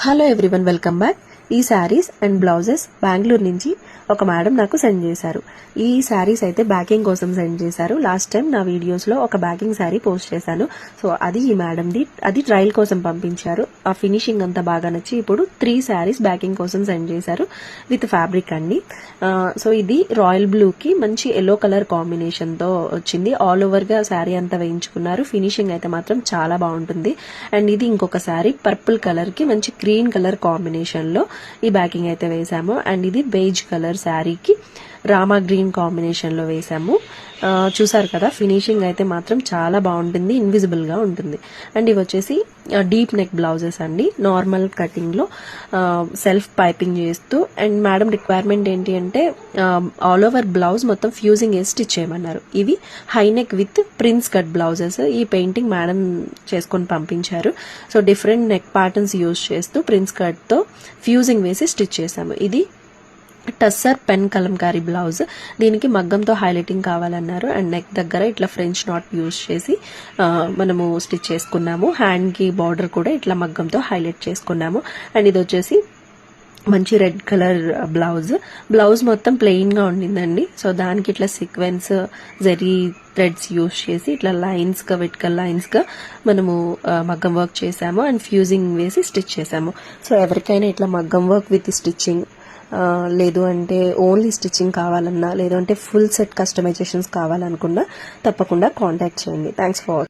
Hello everyone, welcome back. ఈ saris and blouses Bengaluru నుంచి ఒక మేడం నాకు సెండ్ చేశారు. ఈ శారీస్ అయితే బ్యాకింగ్ కోసం సెండ్ చేశారు. లాస్ట్ టైం నా వీడియోస్లో ఒక బ్యాకింగ్ శారీ పోస్ట్ చేశాను. సో అది ఈ మేడంది. అది ట్రయల్ కోసం పంపించారు. ఆ ఫినిషింగ్ అంతా బాగా నచ్చి ఇప్పుడు 3 శారీస్ బ్యాకింగ్ కోసం సెండ్ చేశారు విత్ ఫ్యాబ్రిక్ అండి. సో ఇది రాయల్ బ్లూకి మంచి ఎల్లో కలర్ కాంబినేషన్తో వచ్చింది. ఆల్ ఓవర్గా శారీ అంతా వేయించుకున్నారు. ఫినిషింగ్ అయితే మాత్రం చాలా బాగుంటుంది. అండ్ ఇది ఇంకొక శారీ పర్పుల్ కలర్కి మంచి గ్రీన్ కలర్ కాంబినేషన్లో ఈ బ్యాకింగ్ అయితే వేసాము. అండ్ ఇది బేజ్ కలర్ శారీకి రామా గ్రీన్ కాంబినేషన్లో వేసాము. చూసారు కదా, ఫినిషింగ్ అయితే మాత్రం చాలా బాగుంటుంది, ఇన్విజిబుల్ గా ఉంటుంది. అండ్ ఇవి వచ్చేసి డీప్ నెక్ బ్లౌజెస్ అండి. నార్మల్ కటింగ్ లో సెల్ఫ్ పైపింగ్ చేస్తూ, అండ్ మేడం రిక్వైర్మెంట్ ఏంటి అంటే ఆల్ ఓవర్ బ్లౌజ్ మొత్తం ఫ్యూజింగ్ వేసి స్టిచ్ చేయమన్నారు. ఇవి high neck with prince cut blouses. ఈ పెయింటింగ్ మేడం చేసుకొని పంపించారు. So different neck patterns use చేస్తూ ప్రిన్స్ కట్ తో ఫ్యూజింగ్ వేసి స్టిచ్ చేశాము. ఇది టస్సర్ పెన్ కలంకారీ బ్లౌజ్. దీనికి మగ్గంతో హైలైటింగ్ కావాలన్నారు. అండ్ నెక్ దగ్గర ఇట్లా ఫ్రెంచ్ నాట్ యూజ్ చేసి మనము స్టిచ్ చేసుకున్నాము. హ్యాండ్ కి బార్డర్ కూడా ఇట్లా మగ్గంతో హైలైట్ చేసుకున్నాము. అండ్ ఇది వచ్చేసి మంచి రెడ్ కలర్ బ్లౌజ్ మొత్తం ప్లెయిన్ గా ఉండిందండి. సో దానికి ఇట్లా సీక్వెన్స్ జరీ థ్రెడ్స్ యూజ్ చేసి ఇట్లా లైన్స్ గా వెట్కల్ లైన్స్ గా మనము మగ్గం వర్క్ చేసాము. అండ్ ఫ్యూజింగ్ వేసి స్టిచ్ చేసాము. సో ఎవరికైనా ఇట్లా మగ్గం వర్క్ విత్ స్టిచ్చింగ్, లేదు అంటే ఓన్లీ స్టిచ్చింగ్ కావాలన్నా, లేదు అంటే ఫుల్ సెట్ కస్టమైజేషన్స్ కావాలనుకున్నా తప్పకుండా కాంటాక్ట్ చేయండి. Thanks for